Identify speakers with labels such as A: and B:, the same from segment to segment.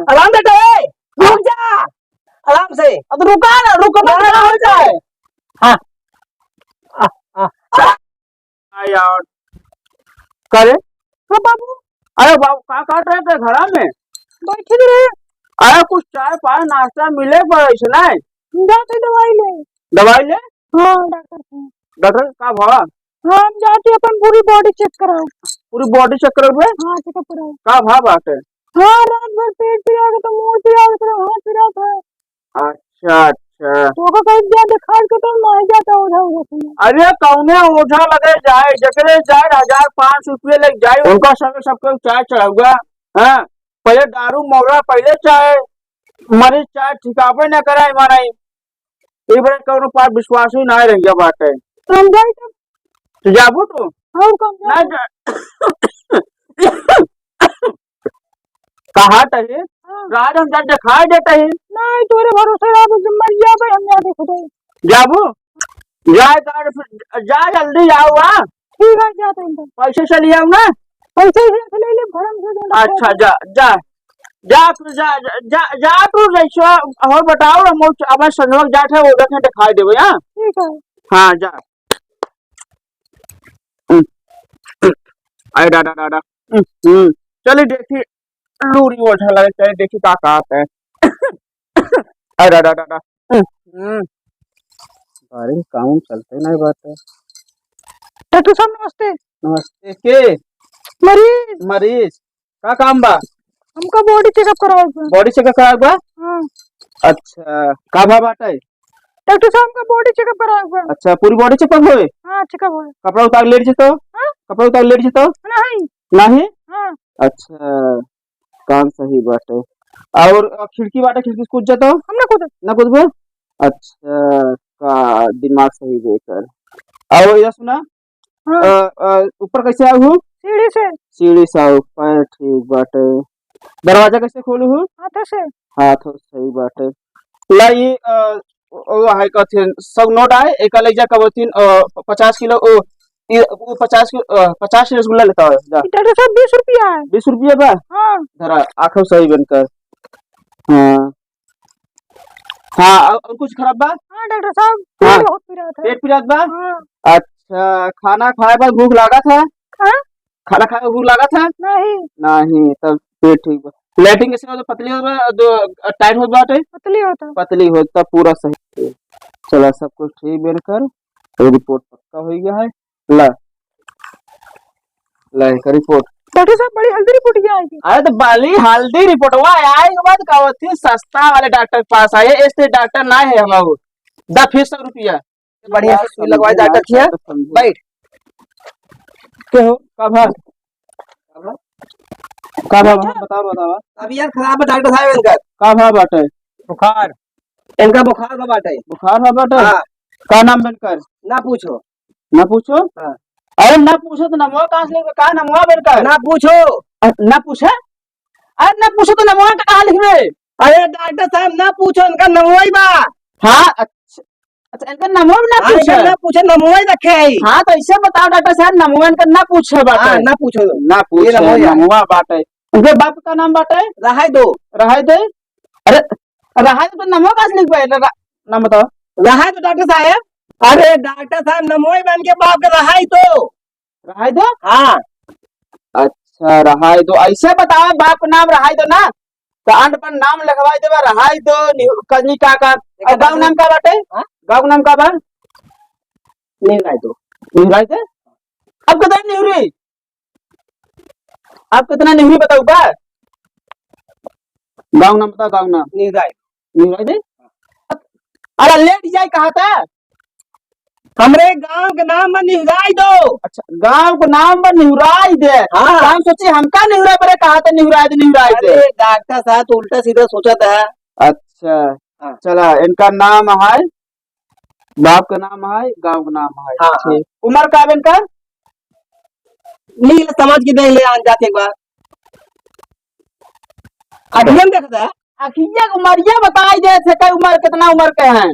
A: आराम से टहे, रुक जा आराम से।
B: अब रुका ना, रुको मत ना हो जाए।
A: हाँ
B: यार करे
A: हाँ बाबू
B: अरे बाबू का काट रहे थे घरा में?
A: बैठे रहे।
B: अरे कुछ चाय पाए नाश्ता मिले पर ऐसे नहीं
A: जाते दवाई ले।
B: दवाई ले।
A: हाँ डॉक्टर से।
B: डॉक्टर का भावा
A: हाँ हम जाते अपन पूरी बॉडी चेक कराओ।
B: पूरी बॉडी चेक करोगे?
A: हाँ चेकअप कराओ।
B: का भाव बात है?
A: हाँ रात भर पेट पिरा के तो मुंह पिरा के तो हाथ पिरा था।
B: अच्छा अच्छा
A: तो का कहीं जा दिखा के तो नहीं जाता उधर उधर।
B: अरे कौने ओझा लगे जाए जकरे जाए 1500 लग जाए उनका सबको चाय चढ़ाऊगा। हाँ पहले दारू मोगरा पहले चाय मरीज चाय ठिकावे न करे हमारा एक बार कौनो पास विश्वास ही नहीं रह गया बात है।
A: हम जाए
B: तो जाबू तू
A: और कम
B: नहीं जा कहा तही राज हम जा दिखाई देते ही
A: नहीं तोरे भरोसे रात मर जा भाई हम जाते खुद।
B: जाबू जाए जा जल्दी आओ। हाँ
A: ठीक है जाते हैं।
B: पैसे से ले आऊ ना
A: पैसे से ले ले भरम से।
B: अच्छा जा जा जा तू जा जा जा तू जैसा और बताओ हम अब संजोग जाते हैं वो देखे दिखाई देवे। हाँ
A: ठीक है
B: हाँ जा अरे दादा दादा चलिए देखिए लूरी ओझा लगे चलिए देखिए क्या कहते हैं। अरे दादा दादा अरे काम चलते नहीं बात है।
A: डॉक्टर साहब नमस्ते।
B: नमस्ते के
A: मरीज
B: मरीज का काम बा?
A: हमका बॉडी चेकअप कराओ।
B: बॉडी चेकअप कराए बा?
A: हाँ
B: अच्छा का भाव बात है?
A: डॉक्टर साहब का बॉडी चेकअप कराओ।
B: अच्छा पूरी बॉडी चेकअप होए?
A: हाँ चेकअप हो।
B: कपड़ा उतार लेट जतो?
A: हाँ
B: कपड़ा उतार लेट जतो?
A: नहीं
B: नहीं
A: हाँ
B: अच्छा काम सही बात है। और खिड़की बाटे खिड़की कूद जाता
A: हमने खुद
B: ना कूदबे? अच्छा का दिमाग सही बेकर। और ये सुना
A: हाँ
B: ऊपर कैसे आऊ हूँ?
A: सीढ़ी से।
B: सीढ़ी से ऊपर ठीक बाटे। दरवाजा कैसे खोलू हूँ?
A: हाथ से।
B: हाथ सही बाटे। लाई ओ हाय कथिन सब नोट आए एक ले जा कबतीन 50 किलो ओ 50 रसगुल्ला लेता है जा।
A: डॉक्टर साहब 20 रुपया है।
B: 20 रुपया बा?
A: हाँ
B: जरा आंखों सही बनकर। हाँ हाँ और कुछ खराब बा?
A: हाँ डॉक्टर साहब
B: हाँ।
A: पेट बहुत पीड़ा था।
B: पेट पिरात बा?
A: हाँ
B: अच्छा खाना खाए बाद भूख लगा था?
A: हाँ
B: खाना खाए भूख लगा था?
A: नहीं
B: नहीं तब पेट ठीक बा। लेटिंग कैसे हो पतली हो दो टाइट हो बाटे?
A: पतली होता।
B: पतली हो तब पूरा सही। चला सब कुछ ठीक बनकर रिपोर्ट पक्का हो गया है। ला ला का रिपोर्ट।
A: डॉक्टर साहब बड़ी हल्दी रिपोर्ट क्या आएगी?
B: अरे तो बाली हल्दी रिपोर्ट हुआ आए के बाद कहती सस्ता वाले डॉक्टर के पास आए इससे डॉक्टर ना है हम 10 रुपया
A: बढ़िया से सुई लगवाए डॉक्टर किया बैठ
B: के हो का भाव बताओ बताओ
A: तबीयत खराब है डॉक्टर साहब इनका।
B: का भाव बाटे?
A: बुखार इनका बुखार का बात है।
B: बुखार है बाटे?
A: हाँ
B: का नाम बनकर?
A: ना पूछो।
B: ना पूछो?
A: हाँ
B: अरे ना पूछो तो नमवा कहाँ से लेके का नमवा बनकर?
A: ना पूछो।
B: ना पूछे? अरे ना पूछो तो नमवा का कहाँ लिखबे?
A: अरे डॉक्टर साहब ना पूछो इनका नमोई बा।
B: हाँ अच्छा अच्छा इनका नमवा भी ना पूछे?
A: ना पूछे नमोई रखे है।
B: हाँ तो ऐसे बताओ डॉक्टर साहब नमवा इनका ना पूछे बाटे?
A: हाँ ना पूछो।
B: ना पूछे नमवा बाटे। उनके बाप का नाम बाटे?
A: रहाई दो।
B: रहाई दे? अरे रहाई तो नमवा कहाँ से लिखबे? नाम बताओ।
A: रहाई दो डॉक्टर साहब। अरे डॉक्टर साहब नमोई बन के बाप का रहाई दो।
B: रहाई दो?
A: हाँ
B: अच्छा रहाई दो ऐसे बताओ बाप का नाम रहाई दो ना तो अंड पर नाम लिखवाई देवा रहाई दो कजनी का गाँव नाम का बाटे? गाँव नाम का बा?
A: नहीं दो।
B: निहुराई दे? अब कितना निहुरी? आप कितना निहुरी बताओ बा? गाँव नाम बताओ गाँव नाम। निहुराई दे? अरे लेट जाए कहा था?
A: हमरे गांव के नाम में निहुराई दो।
B: अच्छा गांव को नाम पर निहुराई दे।
A: हाँ
B: हम सोचे हमका निहुरा पड़े कहा था निहुराई दे।
A: डॉक्टर साहब तो उल्टा सीधा सोचा था।
B: अच्छा
A: हाँ।
B: चला इनका नाम है बाप का नाम है गांव का नाम है।
A: हाँ,
B: ठीक उम्र का है इनका?
A: नील समझ के देख ले जाते एक बार अभियन देखता है।
B: अखिया उमरिया बताई दे सके उम्र कितना उम्र के हैं?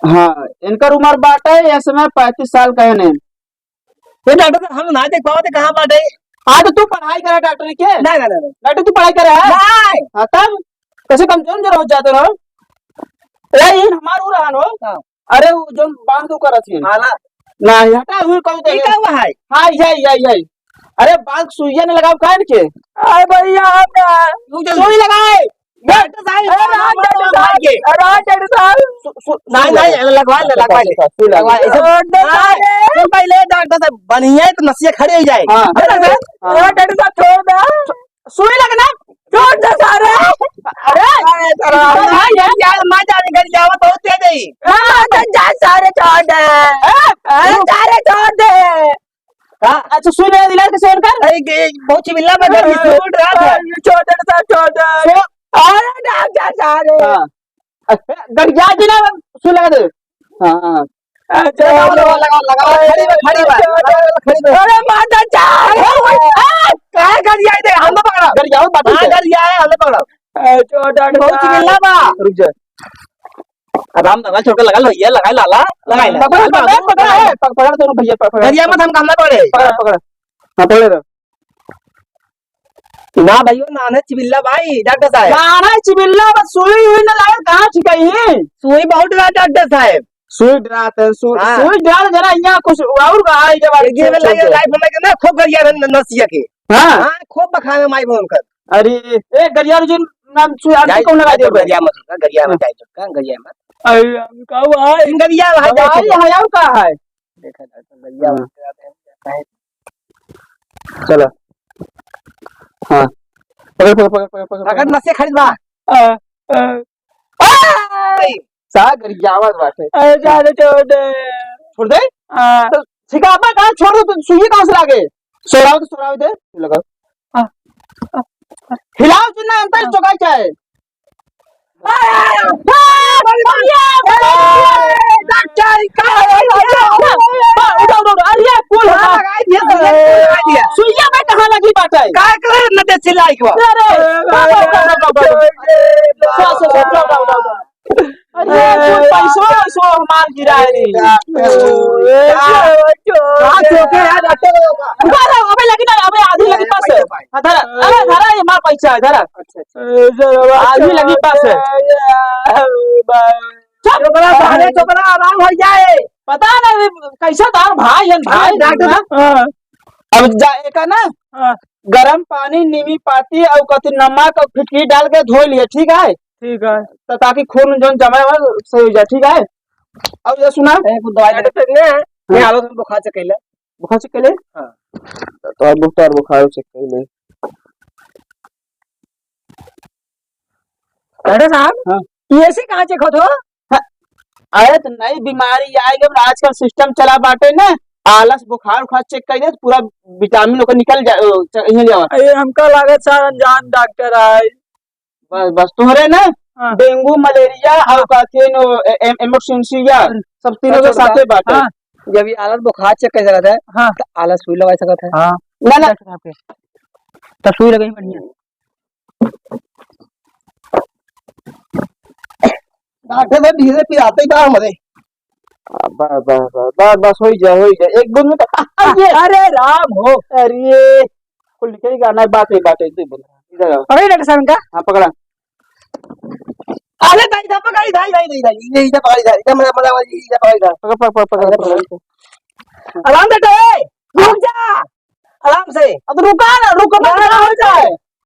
B: हाँ इनकर उम्र बाटे इस समय 35 साल का है।
A: डॉक्टर साहब हम ना देख पाओ कहाँ बाटे?
B: हाँ तो तू पढ़ाई करे डॉक्टर के
A: नहीं नहीं नहीं
B: डॉक्टर तू पढ़ाई करे है
A: नहीं
B: हाँ तब कैसे कमजोर जरा हो जाते रहो ए इन हमार हो रहा नो
A: हाँ।
B: अरे वो जो बांध दो करत है
A: हाला
B: नहीं हटा हुई कहू
A: ये
B: तो
A: क्या हुआ है
B: हाँ यही अरे बाल सुइया ने लगाओ कान के अरे भैया सुई लगाए
A: डॉक्टर साहब
B: डॉक्टर साहब
A: नहीं नहीं लगवा ले लगवा ले तो पहले डॉक्टर साहब बढ़िया है तो नसिया खड़े हो जाए
B: हाँ।
A: डॉक्टर साहब छोड़ दो
B: सुई लगना
A: छोड़ दो सारे अरे यार मैं जाने घर जावा तो तेज ही जा सारे छोड़ दे सारे छोड़ दे
B: अच्छा सुई लगा दिला कैसे कर
A: अरे बहुत चिल्ला में घर छोड़ रहा था छोड़ दे छोड़ दे अरे डॉक्टर सारे
B: गड़िया दिला सुई लगा दे हाँ
A: लगा खड़ी अरे माता घर जाए थे हम पकड़ा
B: गड़िया बात
A: घर जाए हम पकड़ा बहुत चिल्ला बा
B: रुक जा
A: आराम लगा छोड़ लगा लो ये लगा लाला लगा
B: पकड़ दोनों भैया पकड़
A: घरिया मत हम काम ना पड़े
B: पकड़ हाँ पकड़
A: ना भाइयों नाने चिबिल्ला भाई डॉक्टर साहब
B: गाना चिबिल्ला बस सुई हुई ना लाए कहाँ छिकाई है
A: सुई बहुत रहा डॉक्टर साहब
B: सुई डराते हैं
A: हाँ।
B: सुई डरा जरा यहाँ कुछ और कहा है जब
A: ये में लगे लाइफ में ना खूब गरिया नसिया के
B: हाँ
A: हां खूब बखावे माई बोल कर
B: अरे ए गरिया जो नाम सुई आदमी कौन लगा दिया
A: गरिया मत गरिया मत
B: अरे हम का हुआ है
A: गरिया भाई
B: हमारे यहाँ यार का है
A: देखा गरिया है
B: चलो हाँ पकड़
A: अगर नसे खरीदवा
B: सागर जावत बाटे अरे जाने छोड़ दे तो सिकापा कहाँ छोड़ दो तो सुई कहाँ से लागे सोराव दे लगाओ हिलाओ चुना अंतर चौका चाहे सुइया में कहाँ लगी बात है
A: काय करे न दे सिलाई को
B: अरे पैसो हमार गिरा रे अबे लगी ना अबे आधी लगी पास है धरा अरे धरा ये मार पैसा है धरा आधी लगी पास है
A: छोकरा आराम हो जाए
B: पता नहीं कैसा तार भाई है भाई
A: डॉक्टर
B: अब जाए का ना गरम पानी नीमी पाती और कथी नमक और फिटकी डाल के धो लिए ठीक है तो ताकि खून जो जमा है सही हो जाए ठीक है अब ये सुना
A: दवाई दे सकते हैं मैं हालो तुम बुखार से कहले
B: बुखार से कहले
A: हाँ
B: तो अब बुखार से कहले
A: डॉक्टर साहब
B: हाँ
A: ये से कहाँ चेक हो तो
B: अरे तो नई बीमारी आएगी आजकल सिस्टम चला बाटे ना आलस बुखार उखार चेक करिए पूरा विटामिन लोग निकल जाए
A: अरे हमका लागत सार अनजान डॉक्टर आए
B: बस तुम्हारे ना
A: हाँ।
B: डेंगू मलेरिया और एमोक्सिया सब तीनों के साथ बात है
A: जब ये आलस बुखार चेक कर सकता है हाँ तो आलस सुई लगा सकता है
B: हाँ ना
A: तब सुई लगाई बढ़िया डॉक्टर साहब धीरे पिराते ही बाहर मरे
B: बस हो जाए एक दो मिनट
A: अरे राम हो
B: अरे कुल निकलेगा ना बात है इधर आओ
A: अरे डॉक्टर साहब का
B: हाँ पकड़ा
A: अरे दाई दा पकड़ी दाई ये इधर पकड़ी दाई इधर मतलब इधर पकड़ी दाई
B: पकड़
A: आराम से रुक जा आराम से
B: अब रुका ना हो जाए